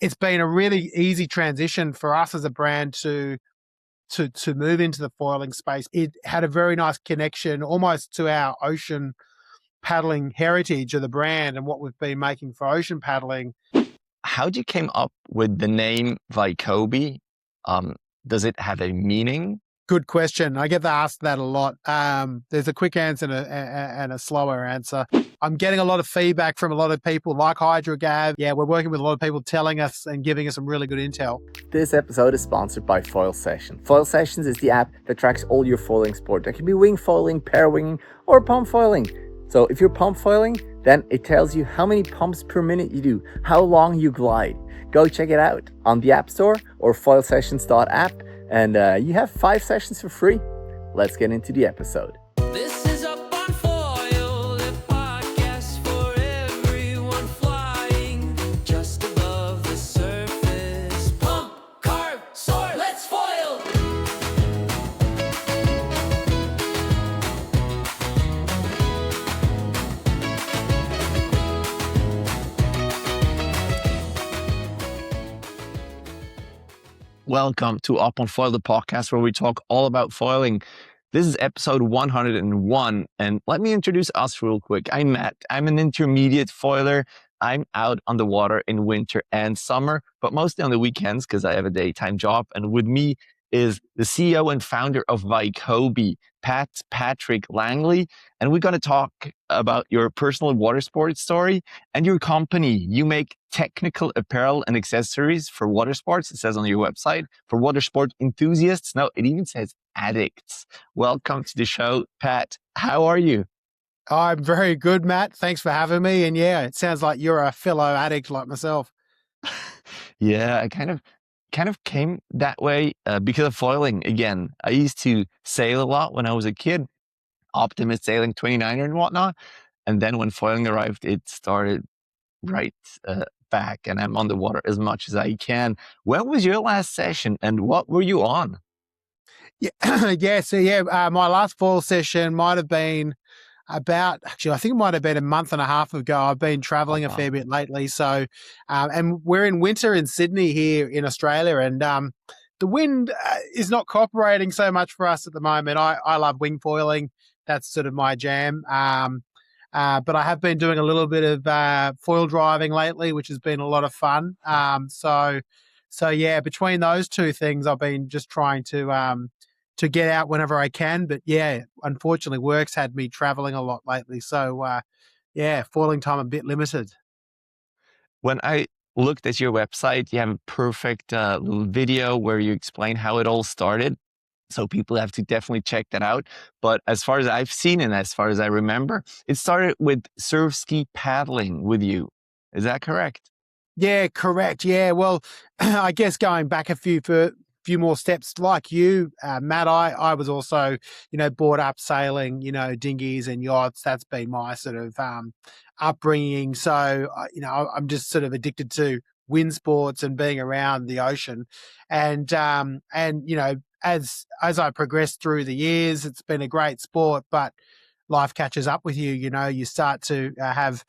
it's been a really easy transition for us as a brand to move into the foiling space. It had a very nice connection almost to our ocean paddling heritage of the brand and what we've been making for ocean paddling. How'd you came up with the name Vikobi? Does it have a meaning? Good question. I get asked that a lot. There's a quick answer and a slower answer. I'm getting a lot of feedback from a lot of people like HydroGav. Yeah, we're working with a lot of people telling us and giving us some really good intel. This episode is sponsored by Foilsessions. Foilsessions is the app that tracks all your foiling sport. That can be wing foiling, pair winging, or pump foiling. So if you're pump foiling, then it tells you how many pumps per minute you do, how long you glide. Go check it out on the App Store or foilsessions.app, and you have 5 sessions for free. Let's get into the episode. This is Up on Foil, the podcast for everyone flying just above the surface. Pump, carve, soar, let's foil! Welcome to Up on Foil, the podcast where we talk all about foiling. This is episode 101, and let me introduce us real quick. I'm Matt. I'm an intermediate foiler. I'm out on the water in winter and summer, but mostly on the weekends because I have a daytime job. And with me is the CEO and founder of Vikobi, Patrick Langley. And we're going to talk about your personal water sports story and your company. You make technical apparel and accessories for water sports. It says on your website for water sport enthusiasts. No, it even says addicts. Welcome to the show, Pat. How are you? I'm very good, Matt. Thanks for having me. And yeah, it sounds like you're a fellow addict like myself. Yeah, I kind of came that way because of foiling. Again, I used to sail a lot when I was a kid, optimist sailing 29er and whatnot. And then when foiling arrived, it started right back, and I'm on the water as much as I can. When was your last session and what were you on? Yeah. My last foil session might have been I think it might have been a month and a half ago. I've been traveling a fair bit lately. So, and we're in winter in Sydney here in Australia, and the wind is not cooperating so much for us at the moment. I love wing foiling. That's sort of my jam. But I have been doing a little bit of foil driving lately, which has been a lot of fun. So yeah, between those two things, I've been just trying to get out whenever I can. But yeah, unfortunately, work's had me traveling a lot lately. So yeah, foiling time a bit limited. When I looked at your website, you have a perfect little video where you explain how it all started. So people have to definitely check that out. But as far as I've seen and as far as I remember, it started with surf ski paddling with you. Is that correct? Yeah, correct. Yeah, well, I guess going back a few more steps like you, Matt, I was also, brought up sailing, dinghies and yachts. That's been my sort of upbringing. So, I'm just sort of addicted to wind sports and being around the ocean. And as I progressed through the years, it's been a great sport, but life catches up with you. You start to have,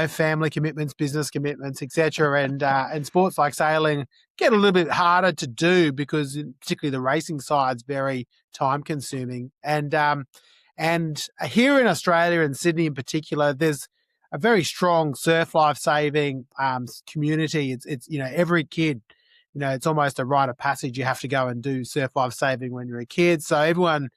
family commitments, business commitments, etc. And sports like sailing get a little bit harder to do because particularly the racing side's very time consuming. And here in Australia and Sydney in particular, there's a very strong surf life saving community. It's every kid. It's almost a rite of passage. You have to go and do surf life saving when you're a kid. So everyone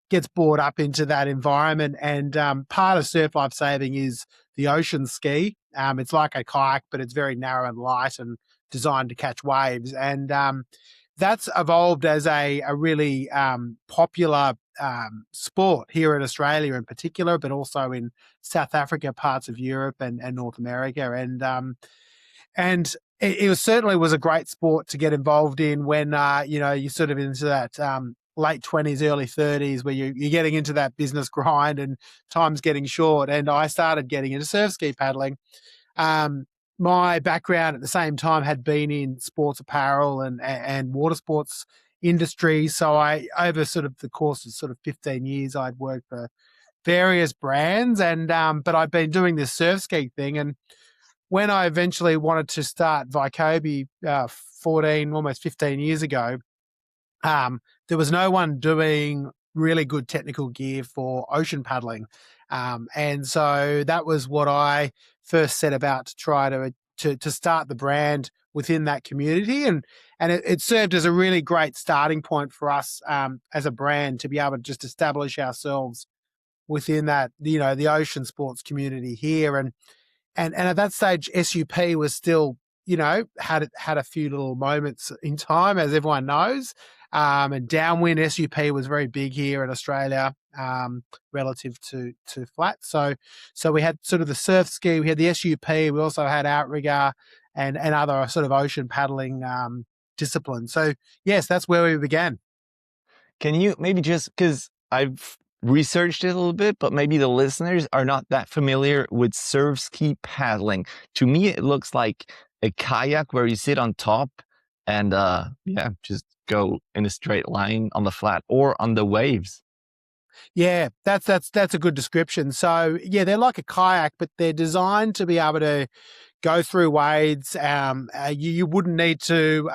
gets brought up into that environment. And part of surf life saving is the ocean ski. It's like a kayak, but it's very narrow and light and designed to catch waves. And that's evolved as a really popular sport here in Australia in particular, but also in South Africa, parts of Europe and North America. And it certainly was a great sport to get involved in when, you're sort of into that late 20s, early 30s, where you're getting into that business grind and time's getting short. And I started getting into surf ski paddling. My background at the same time had been in sports apparel and water sports industry. So over sort of the course of sort of 15 years, I'd worked for various brands but I've been doing this surf ski thing. And when I eventually wanted to start Vikobi 14, almost 15 years ago, there was no one doing really good technical gear for ocean paddling. And so that was what I first set about to try to start the brand within that community. And it served as a really great starting point for us as a brand to be able to just establish ourselves within that, the ocean sports community here. And at that stage, SUP was still, had a few little moments in time, as everyone knows. And downwind SUP was very big here in Australia relative to flat. So we had sort of the surf ski, we had the SUP, we also had outrigger and other sort of ocean paddling disciplines. So yes, that's where we began. Can you maybe just, because I've researched it a little bit, but maybe the listeners are not that familiar with surf ski paddling. To me, it looks like a kayak where you sit on top and just go in a straight line on the flat or on the waves. Yeah, that's a good description. So yeah, they're like a kayak, but they're designed to be able to go through wades. You wouldn't need to,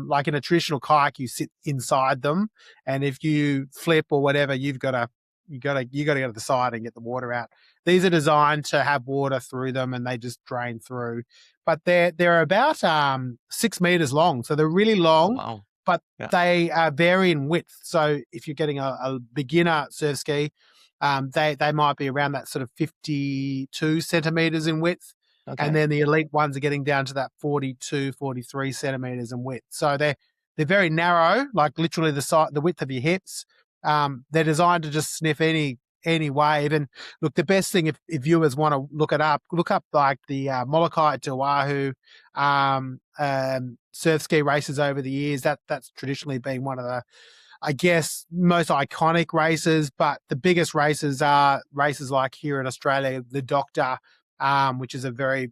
like in a traditional kayak, you sit inside them, and if you flip or whatever, you got to go to the side and get the water out. These are designed to have water through them, and they just drain through. But they're about 6 meters long, so they're really long. Wow. But they vary in width. So if you're getting a beginner surf ski, they might be around that sort of 52 centimeters in width. Okay. And then the elite ones are getting down to that 42, 43 centimeters in width. So they're very narrow, like literally the width of your hips. They're designed to just sniff any wave. And look, the best thing if viewers want to look up like the Molokai to Oahu surf ski races over the years. That's traditionally been one of the, I guess, most iconic races. But the biggest races are races like here in Australia, the Doctor, which is a very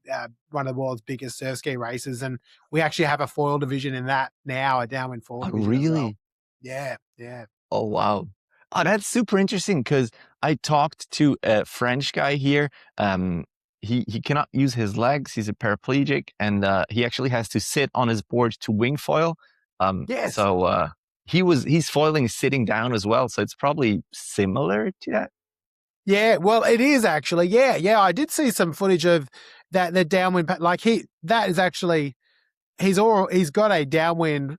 one of the world's biggest surf ski races, and we actually have a foil division in that now, a downwind foil Oh, division. really? As well. Yeah. Oh, wow. Oh, that's super interesting because I talked to a French guy here. He cannot use his legs. He's a paraplegic, and he actually has to sit on his board to wing foil. Yes. So he's foiling sitting down as well. So it's probably similar to that. Yeah, well, it is actually. Yeah. I did see some footage of that. The downwind, like he's got a downwind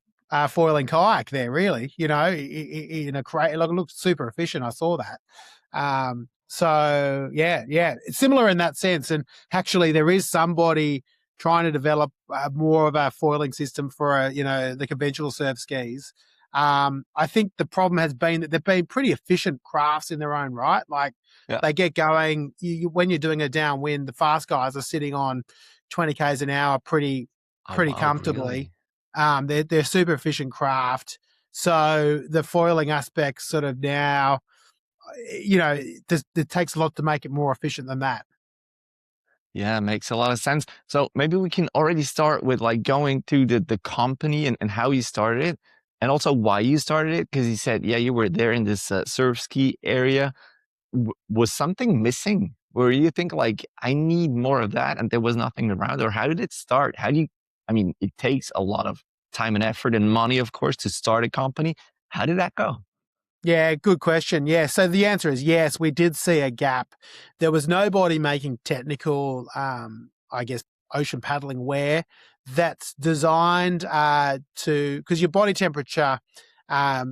foiling kayak there. Really, in a crate. Like, it looks super efficient. I saw that. So yeah, it's similar in that sense. And actually, there is somebody trying to develop more of a foiling system for the conventional surf skis. I think the problem has been that they've been pretty efficient crafts in their own right. Like they get going, when you're doing a downwind, the fast guys are sitting on 20 k's an hour pretty comfortably. Really? They're super efficient craft. So the foiling aspects sort of now, it takes a lot to make it more efficient than that. Yeah, makes a lot of sense. So maybe we can already start with like going to the company and how you started it, and also why you started it. Because you said, you were there in this surf ski area. Was something missing? Where you think like, I need more of that, and there was nothing around? Or how did it start? It takes a lot of time and effort and money, of course, to start a company. How did that go? Yeah, good question. Yeah, so the answer is yes, we did see a gap. There was nobody making technical, ocean paddling wear that's designed because your body temperature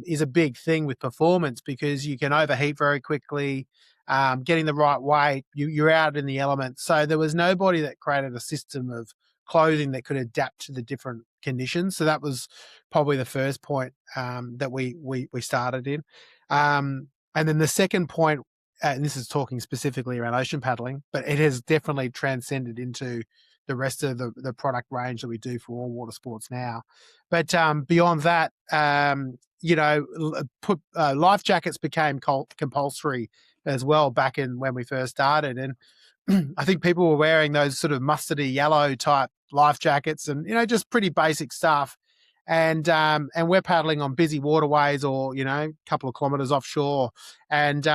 is a big thing with performance, because you can overheat very quickly. Getting the right weight, you're out in the elements. So there was nobody that created a system of clothing that could adapt to the different conditions. So that was probably the first point that we started in. And then the second point, and this is talking specifically around ocean paddling, but it has definitely transcended into the rest of the product range that we do for all water sports now. But beyond that, life jackets became compulsory as well back in when we first started. And I think people were wearing those sort of mustardy yellow type life jackets and, just pretty basic stuff. And we're paddling on busy waterways or, a couple of kilometers offshore. And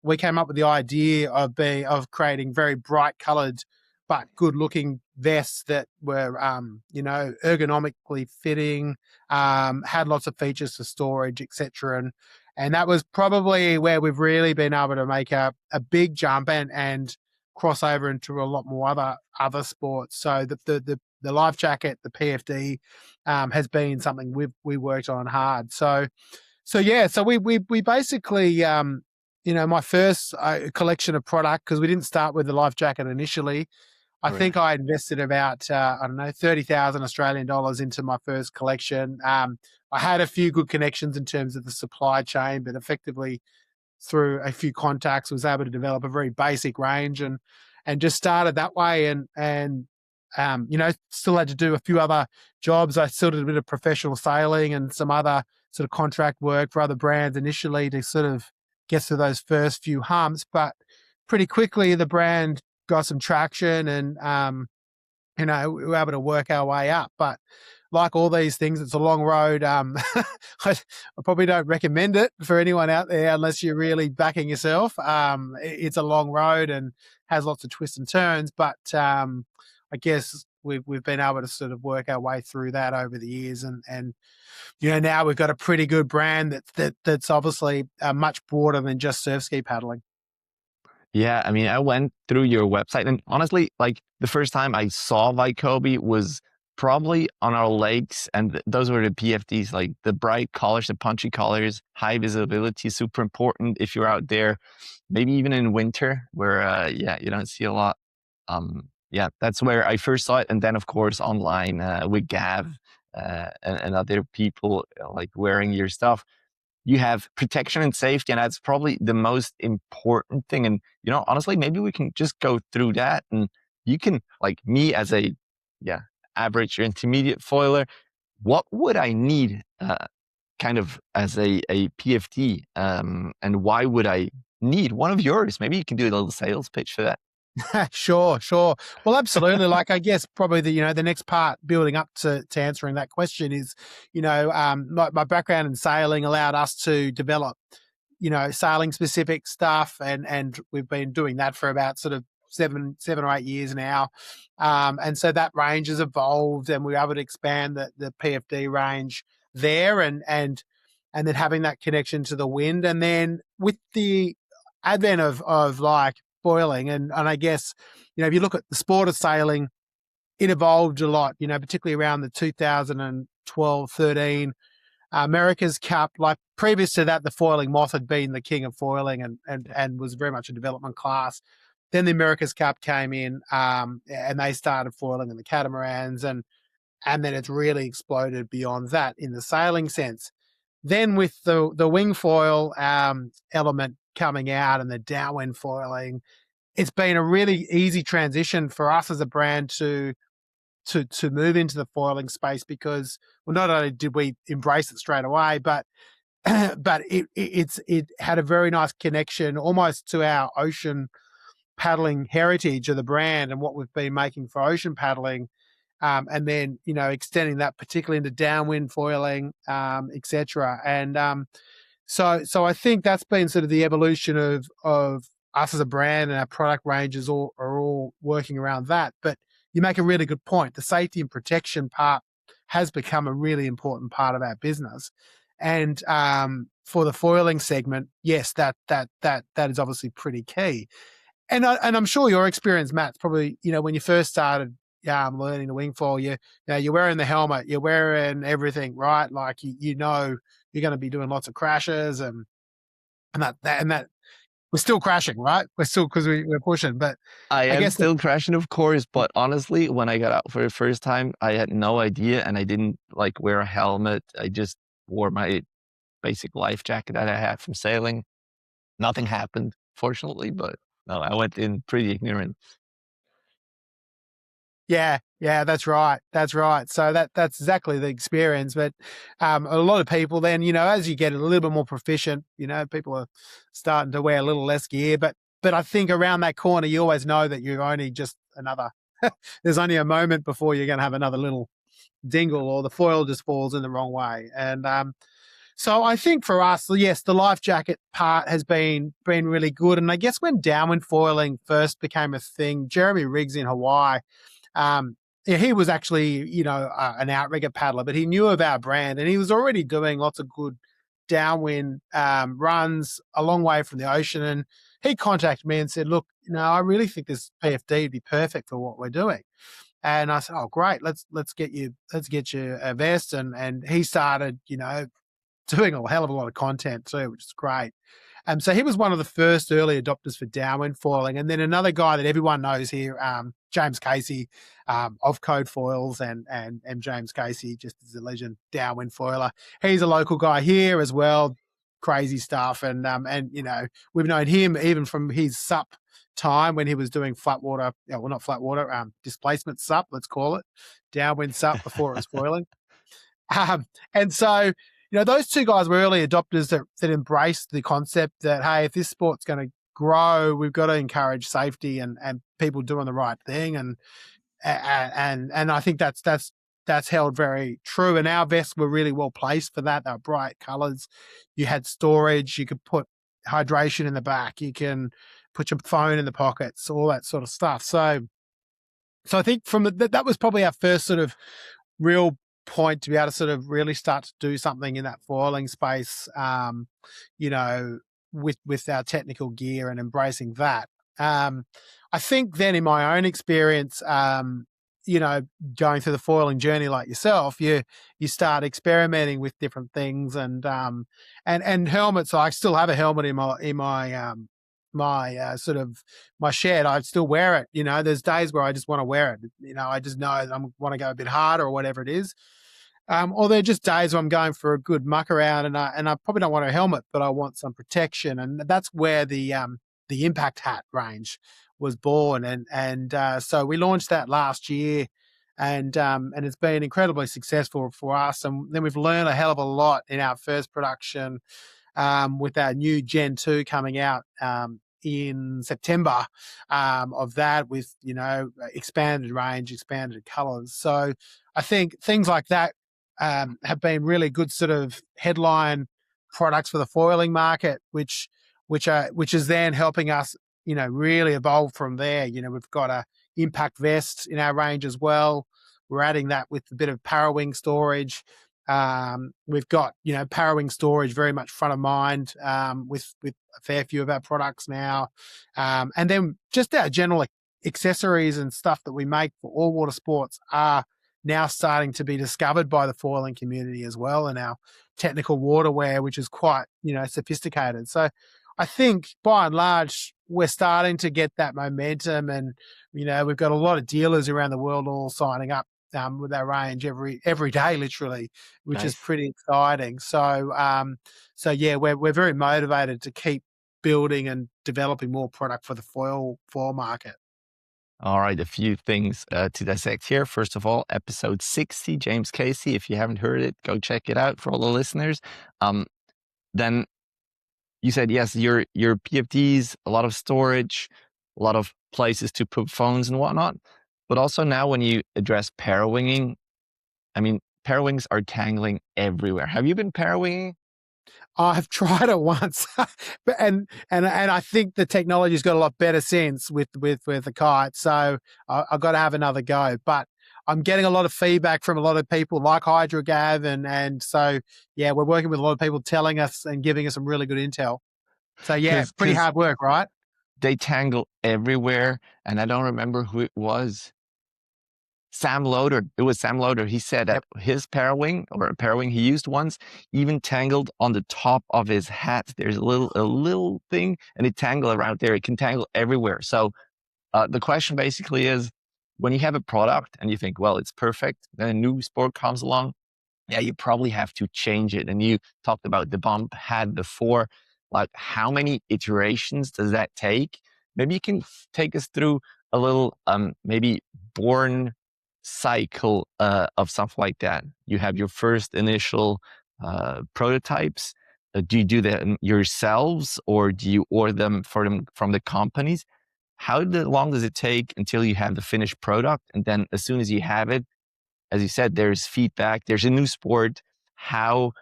we came up with the idea of creating very bright colored but good-looking vests that were, ergonomically fitting, had lots of features for storage, etc. And that was probably where we've really been able to make a big jump and cross over into a lot more other sports. So the life jacket, the PFD, has been something we worked on hard. So we basically, my first collection of product, because we didn't start with the life jacket initially. I think I invested about, 30,000 Australian dollars into my first collection. I had a few good connections in terms of the supply chain, but effectively through a few contacts was able to develop a very basic range and just started that way and still had to do a few other jobs. I still did a bit of professional sailing and some other sort of contract work for other brands initially to sort of get through those first few humps. But pretty quickly the brand got some traction and, we were able to work our way up. But like all these things, it's a long road. I probably don't recommend it for anyone out there unless you're really backing yourself. It's a long road and has lots of twists and turns, but I guess we've been able to sort of work our way through that over the years, and now we've got a pretty good brand that's obviously much broader than just surf ski paddling. Yeah, I mean, I went through your website, and honestly, like the first time I saw Vikobi was probably on our lakes, and those were the PFDs, like the bright colors, the punchy colors, high visibility, super important if you're out there, maybe even in winter where you don't see a lot. That's where I first saw it, and then of course online with Gav and other people like wearing your stuff. You have protection and safety, and that's probably the most important thing. And honestly, maybe we can just go through that, and you can, like me as a average or intermediate foiler, what would I need kind of as a PFD, and why would I need one of yours? Maybe you can do a little sales pitch for that. Sure. Well, absolutely. Like, I guess probably the next part building up to answering that question is, my background in sailing allowed us to develop, sailing specific stuff. And we've been doing that for about sort of 7 or 8 years now. And so that range has evolved and we were able to expand the PFD range there and then having that connection to the wind. And then with the advent of like foiling and I guess, if you look at the sport of sailing, it evolved a lot, particularly around the 2012, 13 America's Cup. Like previous to that, the foiling moth had been the king of foiling and was very much a development class. Then the America's Cup came in and they started foiling in the catamarans and then it's really exploded beyond that in the sailing sense. Then with the wing foil element coming out and the downwind foiling, it's been a really easy transition for us as a brand to move into the foiling space because, well, not only did we embrace it straight away, but it had a very nice connection almost to our ocean paddling heritage of the brand and what we've been making for ocean paddling. And then, extending that particularly into downwind foiling, etc. And so I think that's been sort of the evolution of us as a brand, and our product ranges are all working around that. But you make a really good point. The safety and protection part has become a really important part of our business. And for the foiling segment, yes, that is obviously pretty key. And I'm sure your experience, Matt, probably, when you first started learning the wing foil, you're wearing the helmet, you're wearing everything, right? Like you're going to be doing lots of crashes and that we're still crashing, right? We're still because we're pushing, but I am still crashing, of course. But honestly, when I got out for the first time, I had no idea, and I didn't like wear a helmet. I just wore my basic life jacket that I had from sailing. Nothing happened, fortunately, but no, I went in pretty ignorant. Yeah, that's right. So that's exactly the experience. But a lot of people then, as you get a little bit more proficient, people are starting to wear a little less gear. But I think around that corner, you always know that you're only just another. There's only a moment before you're going to have another little dingle, or the foil just falls in the wrong way. And So I think for us, yes, the life jacket part has been really good. And I guess when downwind foiling first became a thing, Jeremy Riggs in Hawaii, yeah, he was actually, an outrigger paddler, but he knew of our brand and he was already doing lots of good downwind runs a long way from the ocean. And he contacted me and said, look, I really think this PFD would be perfect for what we're doing. And I said, oh, great, let's get you a vest. And he started, doing a hell of a lot of content too, which is great. So he was one of the first early adopters for downwind foiling. And then another guy that everyone knows here, James Casey, of Code Foils and James Casey, just as a legend downwind foiler. He's a local guy here as well. Crazy stuff. And we've known him even from his SUP time when he was doing not flat water, displacement SUP, let's call it, downwind SUP before it was foiling. And so, those two guys were early adopters that embraced the concept that, hey, if this sport's going to grow, we've got to encourage safety and people doing the right thing. And I think that's held very true. And our vests were really well placed for that. They were bright colors. You had storage. You could put hydration in the back. You can put your phone in the pockets, all that sort of stuff. So I think that was probably our first sort of real point to be able to sort of really start to do something in that foiling space, with our technical gear and embracing that. I think then in my own experience, going through the foiling journey like yourself, you start experimenting with different things and helmets. I still have a helmet in my my shed. I still wear it. There's days where I just want to wear it. I just know I want to go a bit harder or whatever it is. Or there are just days where I'm going for a good muck around and I probably don't want a helmet, but I want some protection. And that's where the impact hat range was born. And so we launched that last year and it's been incredibly successful for us. And then we've learned a hell of a lot in our first production, with our new Gen 2 coming out, in September, of that with, expanded range, expanded colors. So I think things like that have been really good sort of headline products for the foiling market, which is then helping us, really evolve from there. We've got a impact vest in our range as well. We're adding that with a bit of Parawing storage. We've got, Parawing storage very much front of mind, with a fair few of our products now. And then just our general accessories and stuff that we make for all water sports are now starting to be discovered by the foiling community as well, and our technical waterwear, which is quite, sophisticated. So I think by and large, we're starting to get that momentum and, we've got a lot of dealers around the world all signing up with our range every day, literally, which is pretty exciting. So, yeah, we're very motivated to keep building and developing more product for the foil market. All right, a few things to dissect here. First of all, episode 60, James Casey. If you haven't heard it, go check it out for all the listeners. Then you said, yes, your PFDs, a lot of storage, a lot of places to put phones and whatnot. But also now when you address parawinging, parawings are tangling everywhere. Have you been parawinging? I've tried it once, and I think the technology's got a lot better since with the kite. So I've got to have another go. But I'm getting a lot of feedback from a lot of people like HydroGav, and so yeah, we're working with a lot of people telling us and giving us some really good intel. So yeah, it's pretty hard work, right? They tangle everywhere, and I don't remember who it was. Sam Loader. It was Sam Loader. He said that his parawing or a parawing he used once even tangled on the top of his hat. There's a little thing and it tangled around there. It can tangle everywhere. So the question basically is when you have a product and you think, well, it's perfect, then a new sport comes along. Yeah, you probably have to change it. And you talked about the bump hat before. Like how many iterations does that take? Maybe you can take us through a little maybe born cycle of stuff like that. You have your first initial prototypes. Do you do them yourselves or do you order them from the companies? How long does it take until you have the finished product? And then as soon as you have it, as you said, there's feedback, there's a new sport. How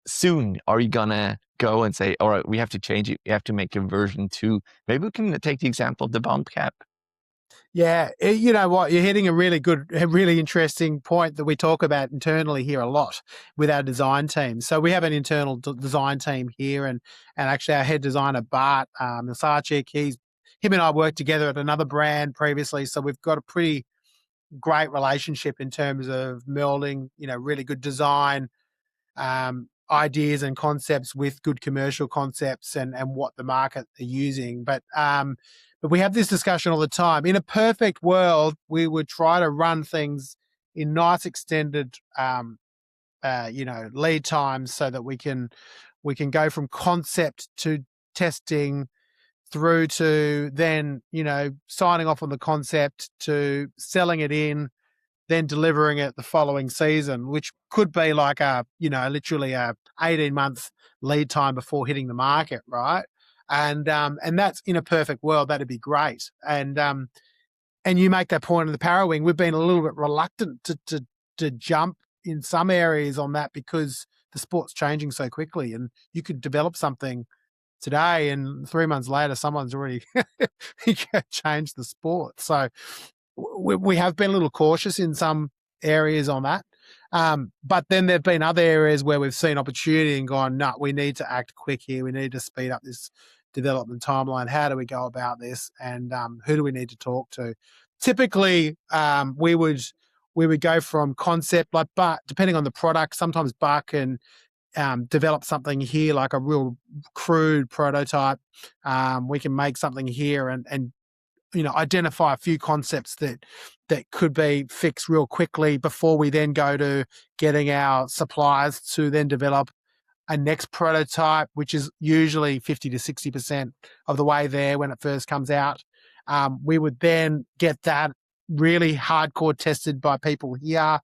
soon are you gonna go and say, all right, we have to change it. We have to make a version 2. Maybe we can take the example of the bump cap. Yeah, you know what? You're hitting a really interesting point that we talk about internally here a lot with our design team. So we have an internal design team here, and actually our head designer Bart Masachik, him and I worked together at another brand previously, so we've got a pretty great relationship in terms of melding, you know, really good design ideas and concepts with good commercial concepts and what the market are using. But we have this discussion all the time. In a perfect world, we would try to run things in nice extended lead times so that we can go from concept to testing through to then, you know, signing off on the concept to selling it in, then delivering it the following season, which could be like literally a 18-month lead time before hitting the market, right? And that's in a perfect world, that'd be great. And you make that point in the para wing. We've been a little bit reluctant to jump in some areas on that because the sport's changing so quickly, and you could develop something today and 3 months later someone's already changed the sport. So we have been a little cautious in some areas on that. But then there've been other areas where we've seen opportunity and gone, no, we need to act quick here. We need to speed up this development timeline. How do we go about this? And who do we need to talk to? Typically, we would go from concept, like, but depending on the product, sometimes Buck can develop something here, like a real crude prototype. We can make something here and you know, identify a few concepts that could be fixed real quickly before we then go to getting our suppliers to then develop a next prototype, which is usually 50 to 60% of the way there when it first comes out. We would then get that really hardcore tested by people here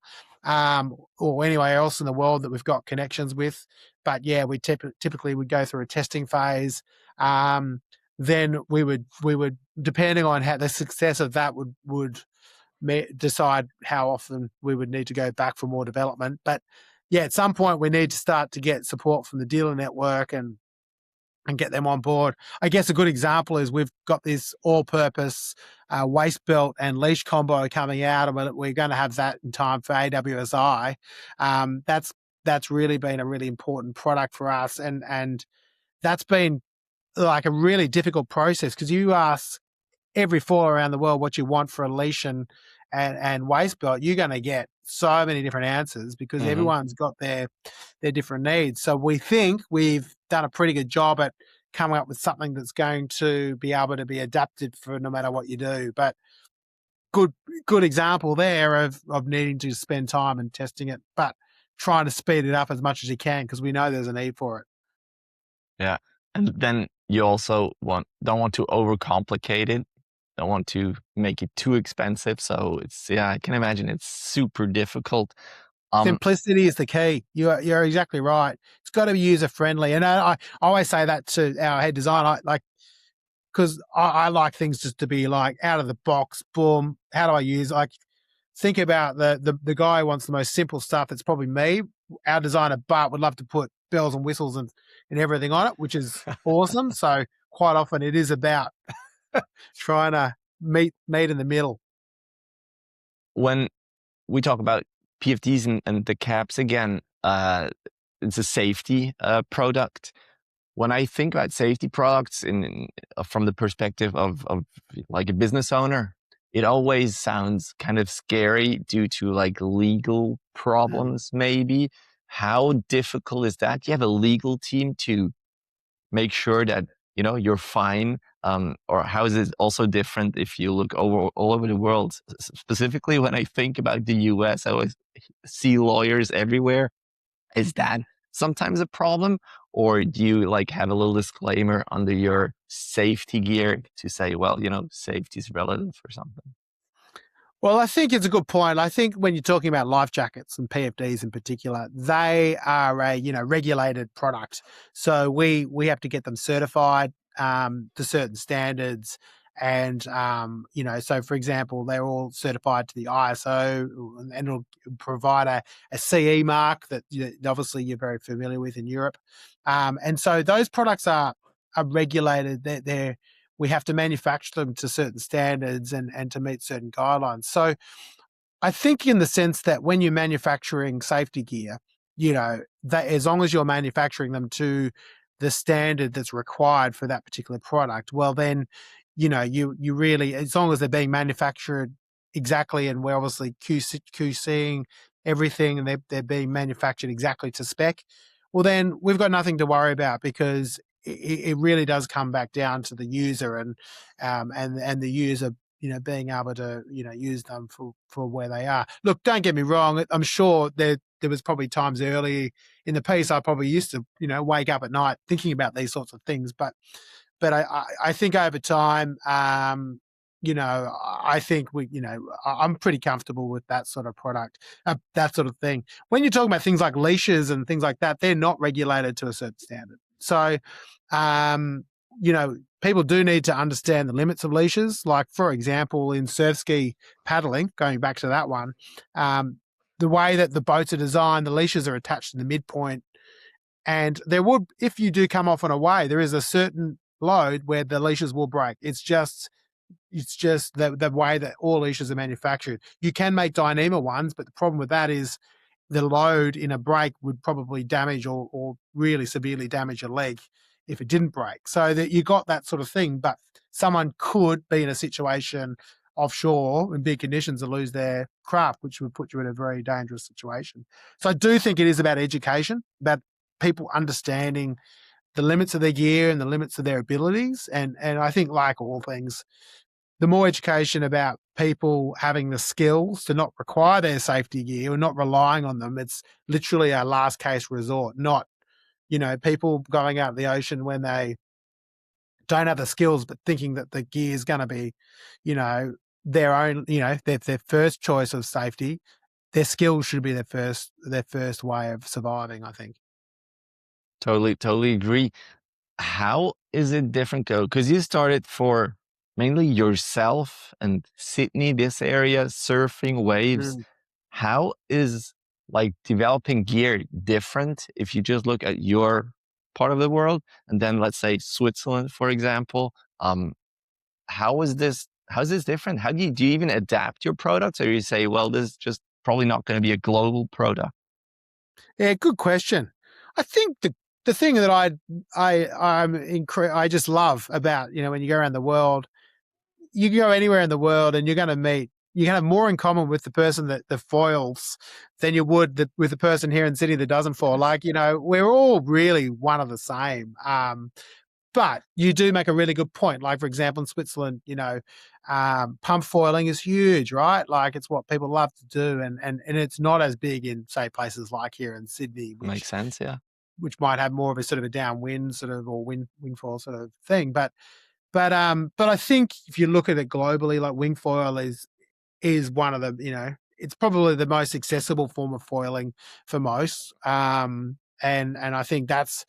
or anywhere else in the world that we've got connections with. But yeah, we typically would go through a testing phase. Then we would, depending on how the success of that would decide how often we would need to go back for more development. But yeah, at some point we need to start to get support from the dealer network and get them on board. I guess a good example is we've got this all-purpose waist belt and leash combo coming out, and we're going to have that in time for AWSI. That's really been a really important product for us, and that's been like a really difficult process because you ask every foiler around the world what you want for a leash and waist belt, you're going to get so many different answers because everyone's got their different needs. So we think we've done a pretty good job at coming up with something that's going to be able to be adapted for no matter what you do. But good example there of needing to spend time and testing it, but trying to speed it up as much as you can because we know there's a need for it. Yeah. And then you also don't want to overcomplicate it. Don't want to make it too expensive. So I can imagine it's super difficult. Simplicity is the key. You're exactly right. It's got to be user friendly. And I always say that to our head designer, because I like things just to be like out of the box, boom. How do I use? Like, think about the guy who wants the most simple stuff. It's probably me. Our designer Bart would love to put bells and whistles and everything on it, which is awesome. So quite often it is about trying to meet in the middle. When we talk about PFDs and the caps again, it's a safety product. When I think about safety products from the perspective of like a business owner, it always sounds kind of scary due to like legal problems, maybe. How difficult is that? Do you have a legal team to make sure that, you know, you're fine? Or how is it also different if you look all over the world? Specifically, when I think about the US, I always see lawyers everywhere. Is that sometimes a problem? Or do you like have a little disclaimer under your safety gear to say, well, you know, safety is relative or something? Well, I think it's a good point. I think when you're talking about life jackets and PFDs in particular, they are a regulated product. So we have to get them certified to certain standards. And, so for example, they're all certified to the ISO, and it'll provide a CE mark that obviously you're very familiar with in Europe. And so those products are regulated. We have to manufacture them to certain standards and to meet certain guidelines. So I think in the sense that when you're manufacturing safety gear, that as long as you're manufacturing them to the standard that's required for that particular product, well then, you really, as long as they're being manufactured exactly, and we're obviously QCing everything, and they're being manufactured exactly to spec, well then we've got nothing to worry about, because it really does come back down to the user and the user being able to use them for where they are. Look, don't get me wrong, I'm sure there was probably times early in the piece I probably used to wake up at night thinking about these sorts of things, but I think over time, I think I'm pretty comfortable with that sort of product, that sort of thing. When you're talking about things like leashes and things like that, they're not regulated to a certain standard. So, people do need to understand the limits of leashes. Like, for example, in surf ski paddling, going back to that one, the way that the boats are designed, the leashes are attached to the midpoint. And if you do come off on a wave, there is a certain load where the leashes will break. It's just the way that all leashes are manufactured. You can make Dyneema ones, but the problem with that is the load in a break would probably damage or really severely damage a leg if it didn't break. So that you got that sort of thing, but someone could be in a situation offshore in big conditions and lose their craft, which would put you in a very dangerous situation. So I do think it is about education, about people understanding the limits of their gear and the limits of their abilities. And I think, like all things, the more education about people having the skills to not require their safety gear or not relying on them, it's literally a last case resort, not, people going out in the ocean when don't have the skills, but thinking that the gear is going to be, their own, their first choice of safety. Their skills should be their first way of surviving, I think. Totally agree. How is it different though? Because you started for mainly yourself and Sydney, this area, surfing waves. How is like developing gear different if you just look at your part of the world and then let's say Switzerland, for example? How is this different? How do you even adapt your products, or you say, well, this is just probably not going to be a global product? Yeah, good question. I think the thing that I just love about, when you go around the world, you can go anywhere in the world and you're going to have more in common with the person that foils than you would with the person here in Sydney that doesn't foil. Like, we're all really one of the same. But you do make a really good point. Like, for example, in Switzerland, pump foiling is huge, right? Like, it's what people love to do. And it's not as big in, say, places like here in Sydney. Makes sense, yeah. Which might have more of a sort of a downwind sort of, or wingfoil sort of thing. But I think if you look at it globally, like wingfoil is one of the, it's probably the most accessible form of foiling for most. And I think that's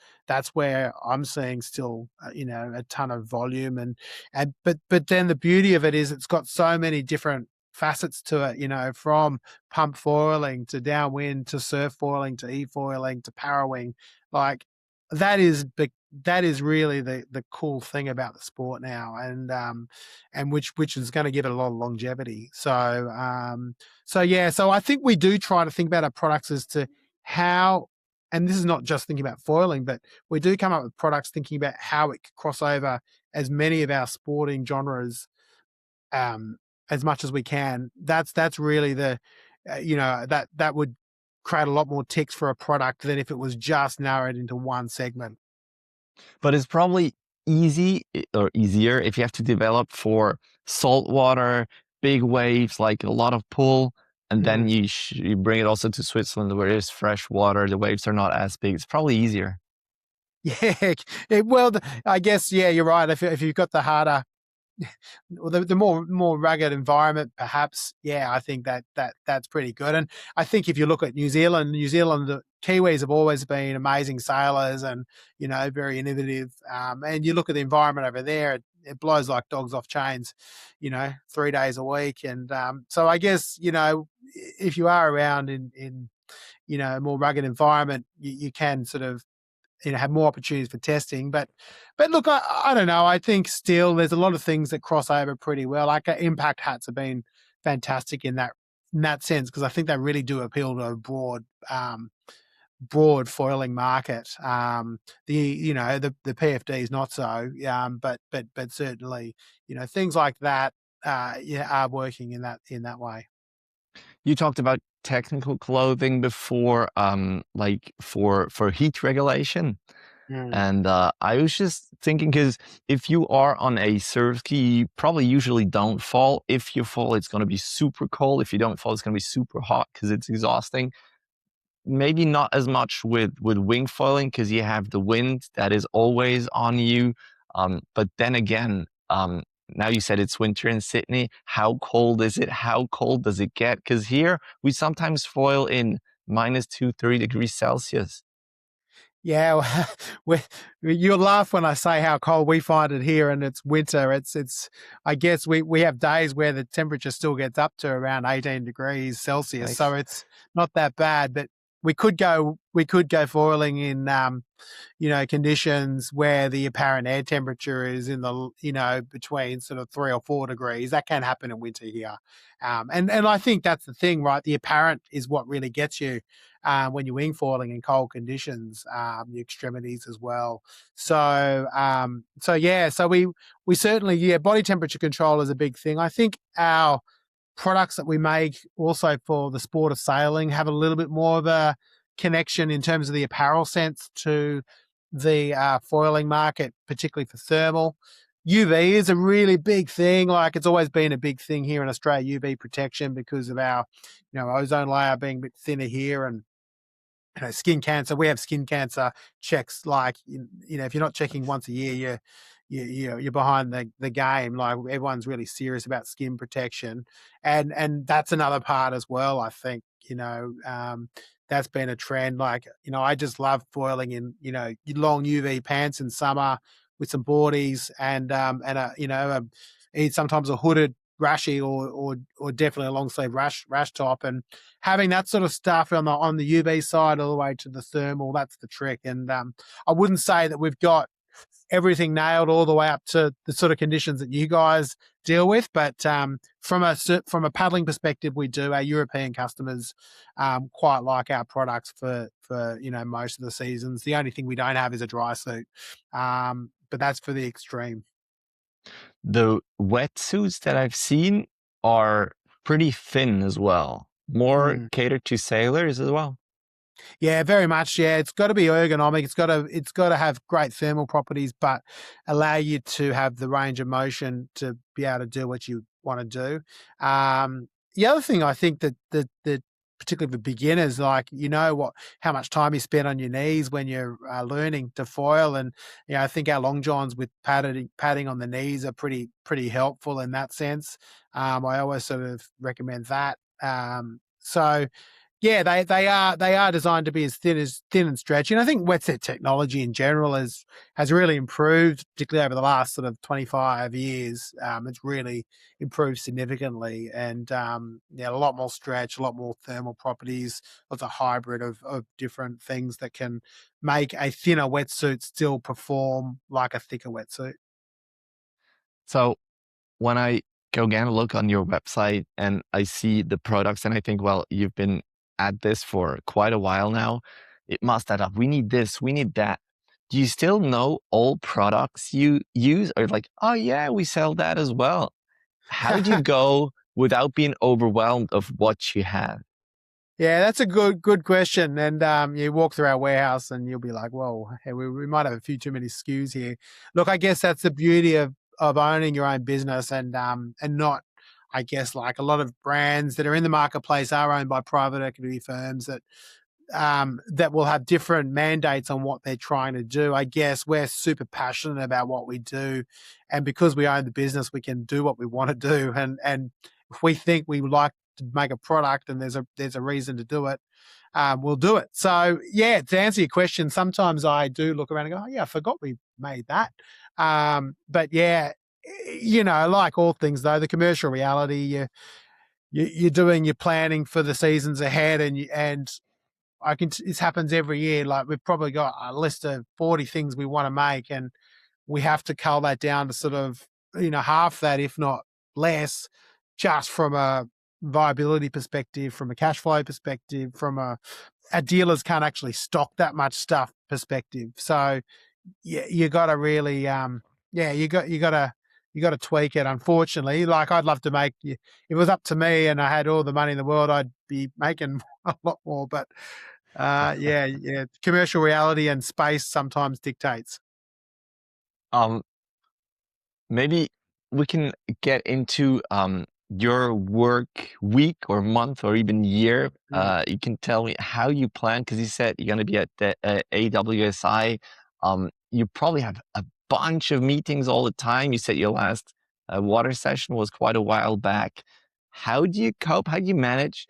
where I'm seeing still, a ton of volume but then the beauty of it is it's got so many different facets to it, from pump foiling to downwind to surf foiling to e-foiling to parawing. Like, that is really the cool thing about the sport now, and which is going to give it a lot of longevity. So I think we do try to think about our products as to how, and this is not just thinking about foiling, but we do come up with products thinking about how it could cross over as many of our sporting genres as much as we can. That's really the that would create a lot more ticks for a product than if it was just narrowed into one segment. But it's probably easier if you have to develop for saltwater, big waves, like a lot of pull, and then you bring it also to Switzerland where there's fresh water, the waves are not as big. It's probably easier. Yeah, well, I guess, yeah, you're right. If you've got the harder, the more rugged environment, perhaps, yeah, I think that's pretty good. And I think if you look at New Zealand, the Kiwis have always been amazing sailors and, very innovative. And you look at the environment over there, it blows like dogs off chains, 3 days a week. And so I guess, if you are around in a more rugged environment, you can sort of have more opportunities for testing. But look, I don't know. I think still there's a lot of things that cross over pretty well. Like impact hats have been fantastic in that sense, because I think they really do appeal to a broad foiling market. The PFDs not so, but certainly things like that are working in that way. You talked about technical clothing before, like for heat regulation. And I was just thinking, because if you are on a surf ski, you probably usually don't fall. If you fall, it's going to be super cold. If you don't fall, it's going to be super hot because it's exhausting. Maybe not as much with wing foiling, because you have the wind that is always on you. But then again, now you said it's winter in Sydney. How cold is it? How cold does it get? Because here we sometimes foil in -2, 3 degrees Celsius. Yeah, you'll laugh when I say how cold we find it here, and it's winter. It's. I guess we have days where the temperature still gets up to around 18 degrees Celsius, Nice. so it's not that bad. But we could go foiling in conditions where the apparent air temperature is in the between sort of 3 or 4 degrees. That can happen in winter here, and I think that's the thing, right? The apparent is what really gets you when you're wing foiling in cold conditions, the extremities as well. So we certainly, body temperature control is a big thing. I think our products that we make also for the sport of sailing have a little bit more of a connection in terms of the apparel sense to the foiling market, particularly for thermal. UV is a really big thing. Like, it's always been a big thing here in Australia, UV protection, because of our, ozone layer being a bit thinner here, and skin cancer. We have skin cancer checks. Like, if you're not checking once a year, you're behind the game. Like, everyone's really serious about skin protection, and that's another part as well. I think that's been a trend. Like, I just love foiling in long UV pants in summer with some boardies and sometimes a hooded Rashie or definitely a long sleeve rash top, and having that sort of stuff on the UV side all the way to the thermal. That's the trick. And I wouldn't say that we've got everything nailed all the way up to the sort of conditions that you guys deal with, but from a paddling perspective, we do. Our European customers quite like our products for most of the seasons. The only thing we don't have is a dry suit, but that's for the extreme. The wetsuits that I've seen are pretty thin as well, more catered to sailors as well. Yeah, very much. Yeah, it's got to be ergonomic. It's got to have great thermal properties, but allow you to have the range of motion to be able to do what you want to do. The other thing I think that particularly for beginners, like, how much time you spend on your knees when you're learning to foil, and I think our long johns with padding on the knees are pretty helpful in that sense. I always sort of recommend that. So yeah, they are designed to be as thin and stretchy. And I think wetsuit technology in general has really improved, particularly over the last sort of 25 years. It's really improved significantly, and a lot more stretch, a lot more thermal properties, lots of hybrid of different things that can make a thinner wetsuit still perform like a thicker wetsuit. So when I go again look on your website and I see the products, and I think, well, you've been at this for quite a while now. It must add up. We need this, we need that. Do you still know all products you use? Or like, oh yeah, we sell that as well. How do you go without being overwhelmed of what you have? Yeah, that's a good question. And you walk through our warehouse and you'll be like, whoa, hey, we might have a few too many SKUs here. Look, I guess that's the beauty of owning your own business, and not, I guess, like a lot of brands that are in the marketplace are owned by private equity firms that will have different mandates on what they're trying to do. I guess we're super passionate about what we do, and because we own the business, we can do what we want to do. And if we think we would like to make a product and there's a reason to do it, we'll do it. So yeah, to answer your question, sometimes I do look around and go, oh yeah, I forgot we made that. But yeah, like all things though, the commercial reality, you're doing your planning for the seasons ahead, and this happens every year. Like we've probably got a list of 40 things we want to make, and we have to cull that down to sort of, half that, if not less, just from a viability perspective, from a cash flow perspective, from a dealers can't actually stock that much stuff perspective. So you got to really, you got to tweak it. Unfortunately, like I'd love to make. If it was up to me and I had all the money in the world, I'd be making a lot more. But commercial reality and space sometimes dictates. Um, Maybe we can get into your work week or month or even year. You can tell me how you plan, because you said you're going to be at the AWSI. You probably have a bunch of meetings all the time. You said your last water session was quite a while back. How do you cope? How do you manage?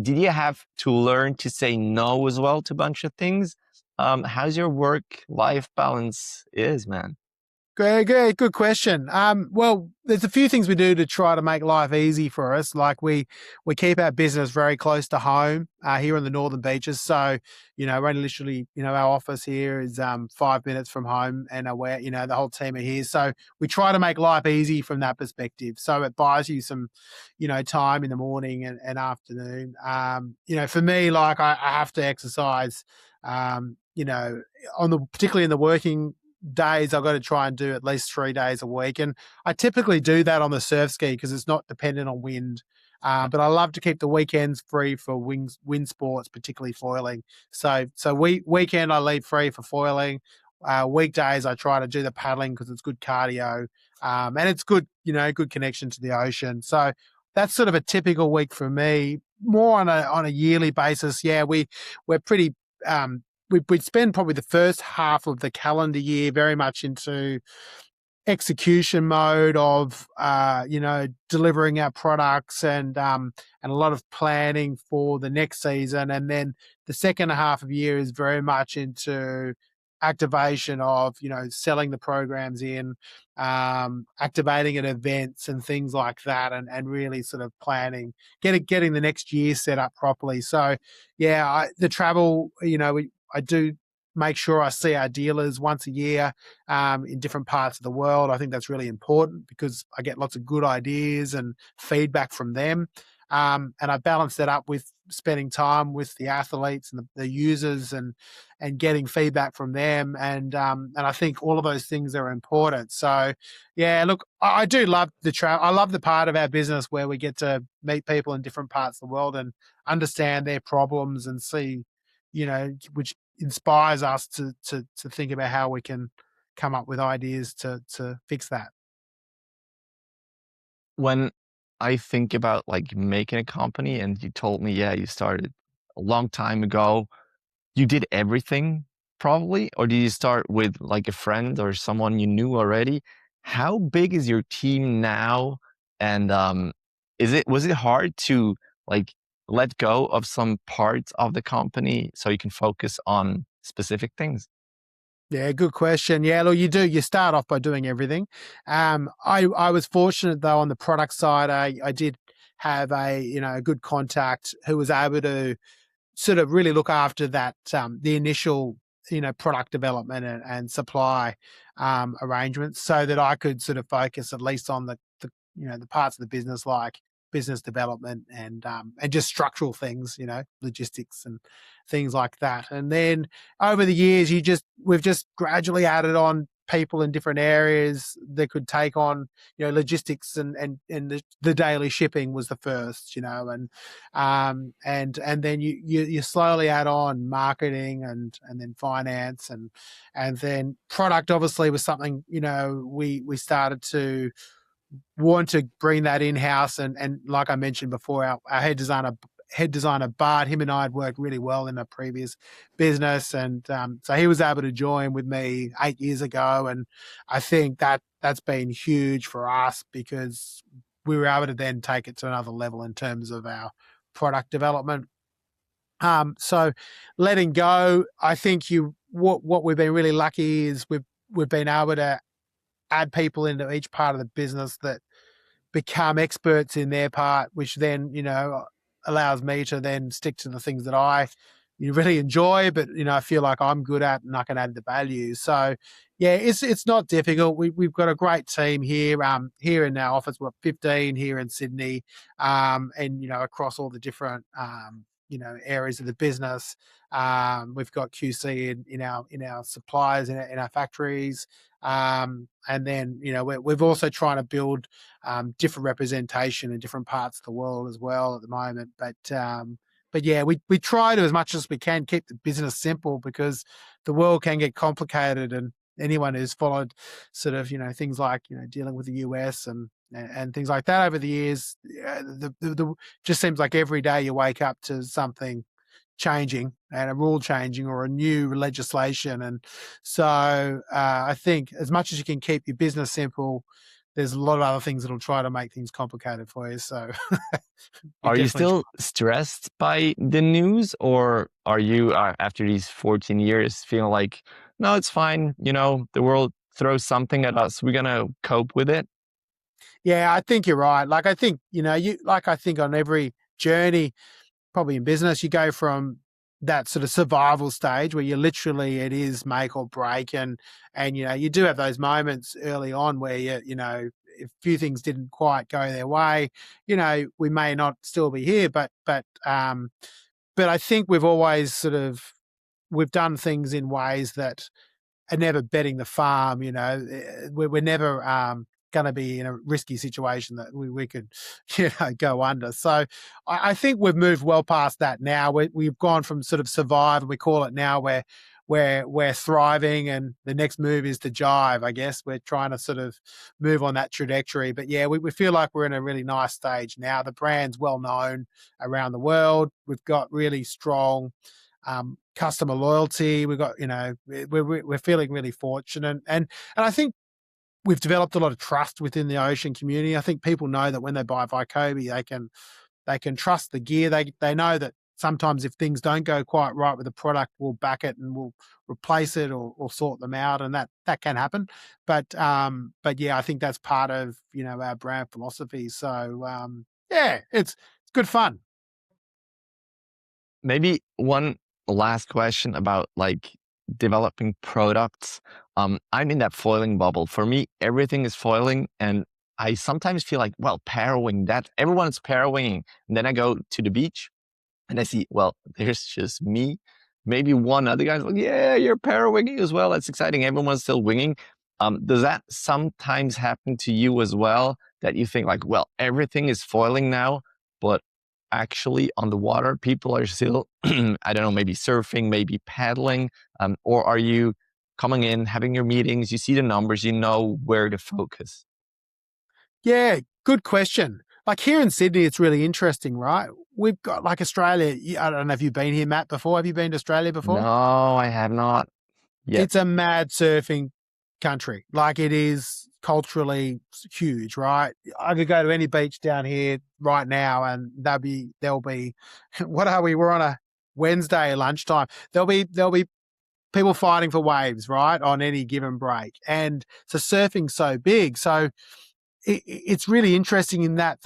Did you have to learn to say no as well to a bunch of things? How's your work-life balance man? Great, good question. Well, there's a few things we do to try to make life easy for us. Like we keep our business very close to home here in the Northern Beaches. So, we're only literally, our office here is 5 minutes from home, and we're, the whole team are here. So we try to make life easy from that perspective. So it buys you some, time in the morning and afternoon. For me, like I have to exercise, particularly in the working days, I've got to try and do at least 3 days a week. And I typically do that on the surf ski because it's not dependent on wind. But I love to keep the weekends free for wind sports, particularly foiling. So weekend I leave free for foiling. Weekdays I try to do the paddling because it's good cardio. And it's good, good connection to the ocean. So that's sort of a typical week for me. More on a yearly basis. Yeah, we're pretty we'd spend probably the first half of the calendar year very much into execution mode of, delivering our products and a lot of planning for the next season. And then the second half of the year is very much into activation of, selling the programs in, activating at events and things like that, and really sort of planning, getting the next year set up properly. So, the travel, I do make sure I see our dealers once a year in different parts of the world. I think that's really important because I get lots of good ideas and feedback from them. And I balance that up with spending time with the athletes and the users and getting feedback from them. And I think all of those things are important. So, look, I do love the travel. I love the part of our business where we get to meet people in different parts of the world and understand their problems and see, which inspires us to think about how we can come up with ideas to fix that. When I think about like making a company, and you told me, you started a long time ago, you did everything probably, or did you start with like a friend or someone you knew already? How big is your team now? And was it hard to like let go of some parts of the company so you can focus on specific things? Yeah, good question. Yeah, look, you start off by doing everything. I was fortunate though on the product side. I did have a good contact who was able to sort of really look after that, the initial, product development and supply arrangements, so that I could sort of focus at least on the parts of the business like business development and just structural things, logistics and things like that. And then over the years, we've just gradually added on people in different areas that could take on, logistics and the daily shipping was the first, and then you slowly add on marketing and then finance and then product obviously was something, we started to want to bring that in-house. And like I mentioned before, our head designer, Bart, him and I had worked really well in a previous business. And so he was able to join with me 8 years ago. And I think that's been huge for us because we were able to then take it to another level in terms of our product development. So letting go, I think what we've been really lucky is we've been able to add people into each part of the business that become experts in their part, which then, allows me to then stick to the things that I really enjoy, but, I feel like I'm good at and I can add the value. So, yeah, it's not difficult. We've got a great team here. Here in our office, we've got 15 here in Sydney, and, across all the different, areas of the business. We've got QC in our suppliers, in our factories. And then, we've also trying to build different representation in different parts of the world as well at the moment. But yeah, we try to, as much as we can, keep the business simple, because the world can get complicated, and anyone who's followed sort of, things like, dealing with the US and things like that over the years, the just seems like every day you wake up to something changing and a rule changing or a new legislation. And so I think as much as you can keep your business simple, there's a lot of other things that'll try to make things complicated for you. So Are you still stressed by the news, or are you, after these 14 years, feeling like, no, it's fine, the world throws something at us, we're going to cope with it? Yeah, I think you're right. Like, I think, I think on every journey, probably in business, you go from that sort of survival stage where it is make or break. And, you do have those moments early on where if a few things didn't quite go their way, we may not still be here, but I think we've always we've done things in ways that are never betting the farm. We're never going to be in a risky situation that we could, go under. So I think we've moved well past that now. We've gone from sort of survive, and we call it now where we're thriving, and the next move is to jive, I guess. We're trying to sort of move on that trajectory. But yeah, we feel like we're in a really nice stage now. The brand's well known around the world. We've got really strong customer loyalty. We've got, we're feeling really fortunate. And I think we've developed a lot of trust within the ocean community. I think people know that when they buy Vikobi, they can trust the gear. They know that sometimes if things don't go quite right with the product, we'll back it and we'll replace it or sort them out, and that can happen. But yeah, I think that's part of our brand philosophy. So yeah, it's good fun. Maybe one last question about developing products. I'm in that foiling bubble. For me, everything is foiling, and I sometimes feel like, well, parawing, that everyone's parawinging. And then I go to the beach and I see, well, there's just me. Maybe one other guy's like, yeah, you're parawinging as well. That's exciting. Everyone's still winging. Does that sometimes happen to you as well, that you think like, well, everything is foiling now, but actually on the water, people are still, I don't know, maybe surfing, maybe paddling, or are you coming in, having your meetings, you see the numbers, you know where to focus? Yeah, good question. Like here in Sydney, it's really interesting, right? We've got Australia. I don't know if you've been here, Matt, before. Have you been to Australia before? No, I have not yet. It's a mad surfing country. Like, it is culturally huge, right? I could go to any beach down here right now and there'll be what are we? We're on a Wednesday lunchtime. There'll be people fighting for waves, right, on any given break. And so surfing's so big. So it's really interesting in that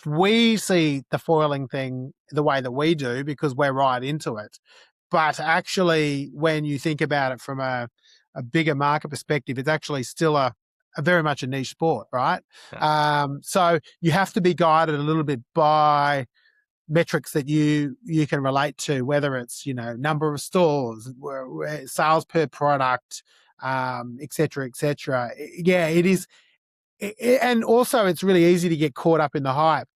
we see the foiling thing the way that we do because we're right into it. But actually, when you think about it from a bigger market perspective, it's actually still a very much a niche sport, right? Yeah. So you have to be guided a little bit by metrics that you can relate to, whether it's, number of stores, sales per product, et cetera, et cetera. Yeah, it is. And also it's really easy to get caught up in the hype.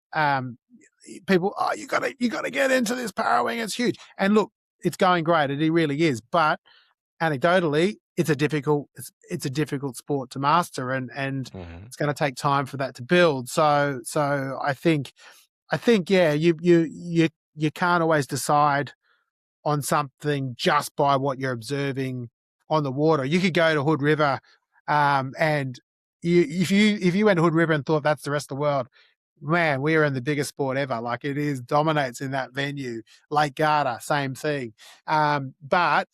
People, you gotta get into this parawing. It's huge. And look, it's going great. It really is. But anecdotally, it's a difficult sport to master, and it's going to take time for that to build. So I think, yeah, you can't always decide on something just by what you're observing on the water. You could go to Hood River, and if you went to Hood River and thought that's the rest of the world, man, we are in the biggest sport ever. Like, dominates in that venue. Lake Garda, same thing. But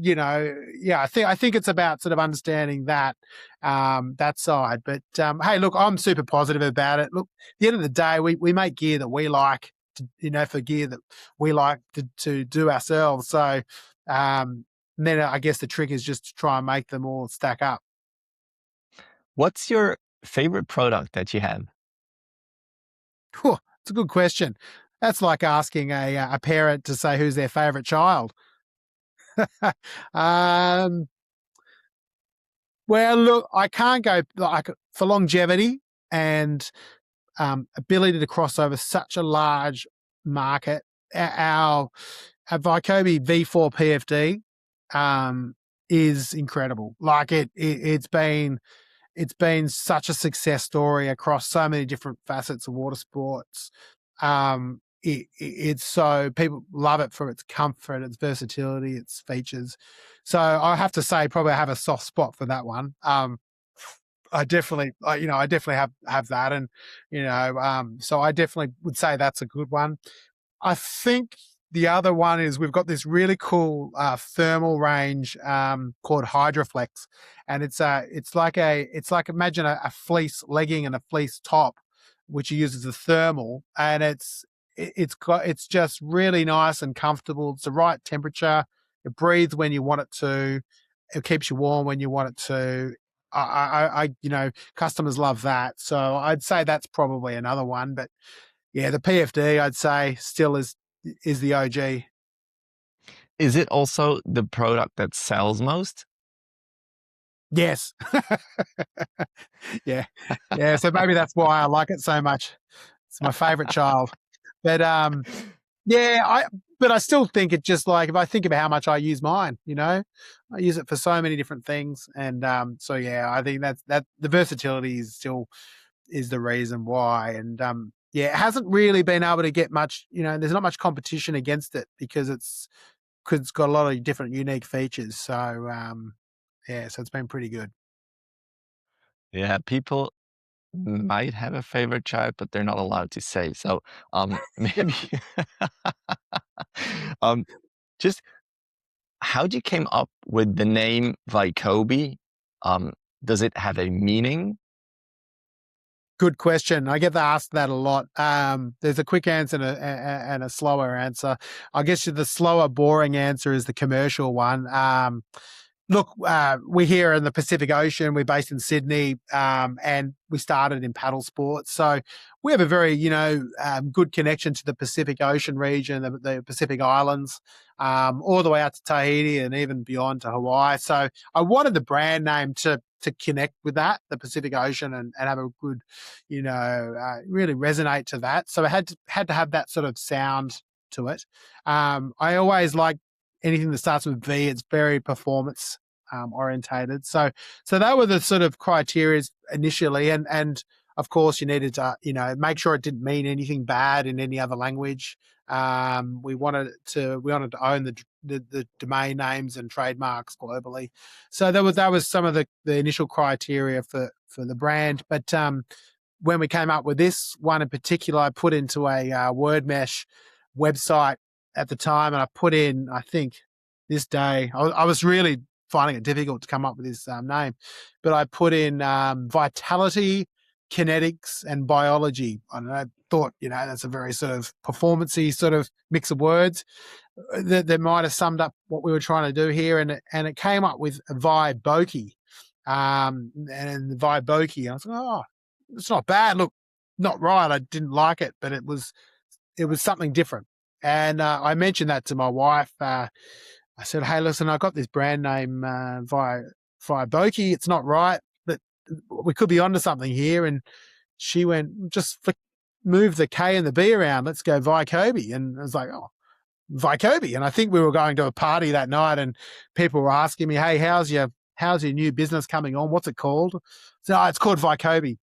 I think it's about sort of understanding that that side. But hey, look, I'm super positive about it. Look, at the end of the day, we make gear that we like, for gear that we like to do ourselves. So then I guess the trick is just to try and make them all stack up. What's your favorite product that you have? It's a good question. That's like asking a parent to say who's their favorite child. Well, look, I can't go like for longevity and ability to cross over such a large market. Our Vikobi V4 PFD is incredible. Like it's been such a success story across so many different facets of water sports. It's so people love it for its comfort, its versatility, its features. So I have to say, probably I have a soft spot for that one. I definitely have that, and so I definitely would say that's a good one. I think the other one is we've got this really cool thermal range called Hydroflex, and it's like imagine a fleece legging and a fleece top, which you use as a thermal, and it's just really nice and comfortable. It's the right temperature. It breathes when you want it to. It keeps you warm when you want it to. Customers love that. So I'd say that's probably another one. But yeah, the PFD I'd say still is the OG. Is it also the product that sells most? Yes. Yeah. Yeah. So maybe that's why I like it so much. It's my favorite child. But but I still think it just like if I think about how much I use mine, I use it for so many different things. And so yeah, I think that the versatility is the reason why. And it hasn't really been able to get much, there's not much competition against it because it's got a lot of different unique features. So so it's been pretty good. Yeah, people might have a favorite child, but they're not allowed to say. So maybe just how'd you came up with the name Vikobi? Does it have a meaning? Good question. I get asked that a lot. There's a quick answer and a slower answer. I guess the slower, boring answer is the commercial one. Look, we're here in the Pacific Ocean. We're based in Sydney, and we started in paddle sports. So we have a very, good connection to the Pacific Ocean region, the Pacific Islands, all the way out to Tahiti and even beyond to Hawaii. So I wanted the brand name to connect with that, the Pacific Ocean, and have a good, really resonate to that. So I had to have that sort of sound to it. I always like anything that starts with V. It's very performance orientated. So that were the sort of criteria initially, and of course you needed to make sure it didn't mean anything bad in any other language. We wanted to own the domain names and trademarks globally. So that was some of the initial criteria for the brand. But when we came up with this one in particular, I put into a word mesh website at the time, and I put in, I think this day, I was really finding it difficult to come up with this name, but I put in vitality, kinetics, and biology. I thought, that's a very sort of performance-y sort of mix of words that might have summed up what we were trying to do here. And it came up with Vikobi, and the Vikobi. I was like, oh, it's not bad. Look, not right. I didn't like it, but it was something different. And I mentioned that to my wife. I said, hey, listen, I got this brand name Vikobi. It's not right, but we could be onto something here. And she went, just move the K and the B around. Let's go Vikobi. And I was like, oh, Vikobi. And I think we were going to a party that night, and people were asking me, hey, how's your new business coming on? What's it called? So it's called Vikobi.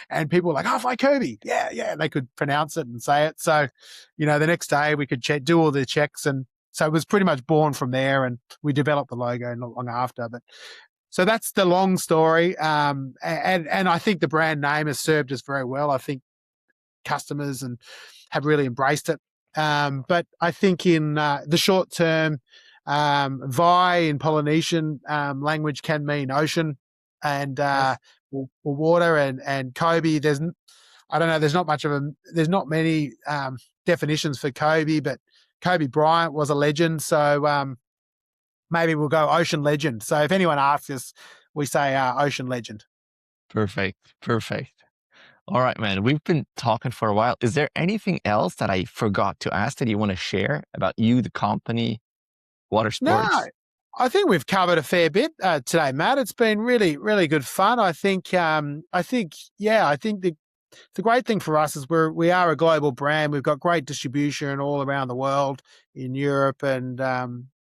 And people were like, oh, Vikobi. Yeah. They could pronounce it and say it. So, the next day we could do all the checks. And so it was pretty much born from there, and we developed the logo not long after. But so that's the long story. And I think the brand name has served us very well. I think customers have really embraced it. But I think in the short term, Vi in Polynesian language can mean ocean and Yes. or water, and Kobe. I don't know. There's not many definitions for Kobe, but Kobe Bryant was a legend. So maybe we'll go ocean legend. So if anyone asks us, we say ocean legend. Perfect. All right, man. We've been talking for a while. Is there anything else that I forgot to ask that you want to share about you, the company, water No, sports? I think we've covered a fair bit today, Matt. It's been really, really good fun. I think the great thing for us is we are a global brand. We've got great distribution all around the world, in Europe and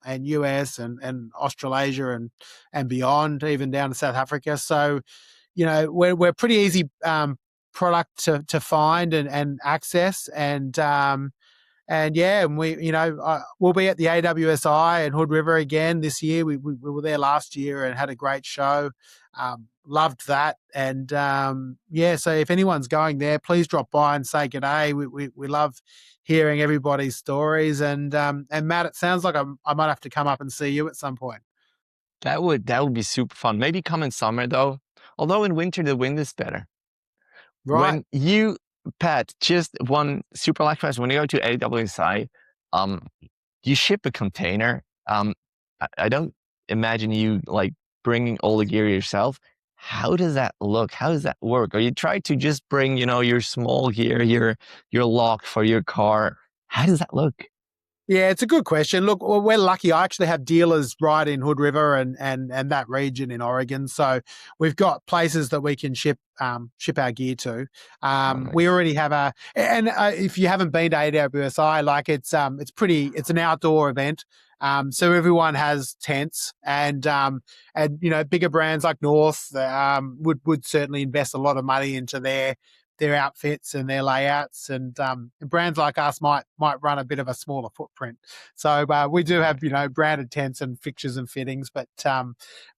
US and Australasia and beyond, even down to South Africa. So, we're pretty easy product to find and access, and we'll be at the AWSI and Hood River again this year. We were there last year and had a great show. Loved that. And so if anyone's going there, please drop by and say good day. We love hearing everybody's stories. And Matt, it sounds like I might have to come up and see you at some point. That would be super fun. Maybe come in summer though. Although in winter the wind is better. Right. When you, Pat, just one super last question. When you go to AWSI, you ship a container. I don't imagine you like bringing all the gear yourself. How does that look? How does that work? Or you try to just bring, your small gear, your lock for your car. How does that look? Yeah, it's a good question. Look, we're lucky. I actually have dealers right in Hood River and that region in Oregon. So we've got places that we can ship our gear to. Nice. We already have if you haven't been to AWSI, like it's an outdoor event. So everyone has tents and bigger brands like North would certainly invest a lot of money into their outfits and their layouts, and brands like us might run a bit of a smaller footprint. So we do have branded tents and fixtures and fittings, but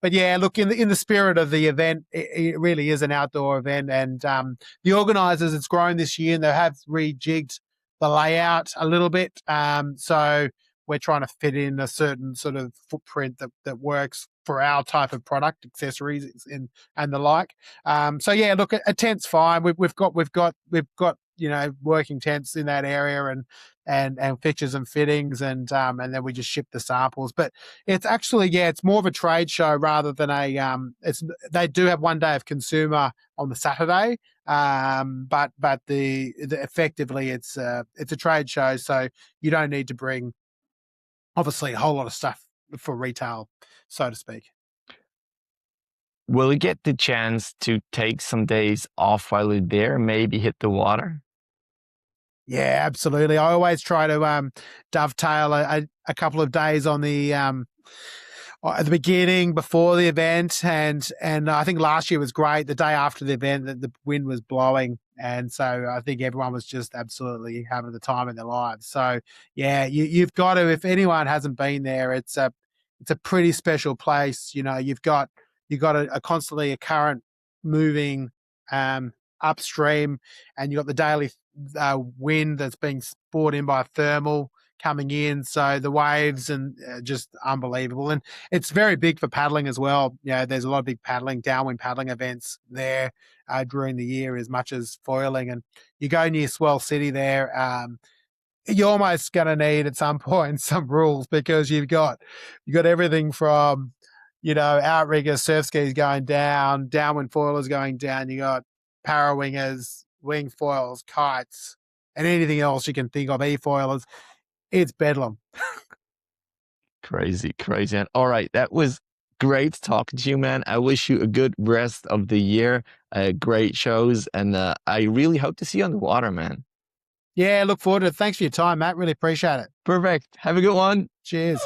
yeah, look, in the spirit of the event, it really is an outdoor event, and the organisers, it's grown this year and they have rejigged the layout a little bit. So we're trying to fit in a certain sort of footprint that works for our type of product, accessories and the like. So yeah, look, a tent's fine. We've got working tents in that area and fixtures and fittings, and then we just ship the samples. But it's actually it's more of a trade show rather than they do have one day of consumer on the Saturday, but effectively it's a trade show, so you don't need to bring obviously a whole lot of stuff for retail, so to speak. Will you get the chance to take some days off while you're there, maybe hit the water? Yeah, absolutely. I always try to dovetail a couple of days on the at the beginning before the event, and I think last year was great. The day after the event, the wind was blowing, and so I think everyone was just absolutely having the time of their lives. So yeah, you've got to, if anyone hasn't been there, it's a pretty special place. You've got a constantly a current moving upstream, and you've got the daily wind that's being brought in by thermal coming in, so the waves and just unbelievable. And it's very big for paddling as well. There's a lot of big downwind paddling events there during the year, as much as foiling. And you go near Swell City there, you're almost going to need at some point some rules, because you've got everything from outriggers, surf skis going down, downwind foilers going down. You got para wingers, wing foils, kites, and anything else you can think of, e-foilers. It's bedlam. Crazy. And all right, that was great talking to you, man. I wish you a good rest of the year, great shows, and I really hope to see you on the water, man. Yeah, look forward to it. Thanks for your time, Matt. Really appreciate it. Perfect. Have a good one. Cheers.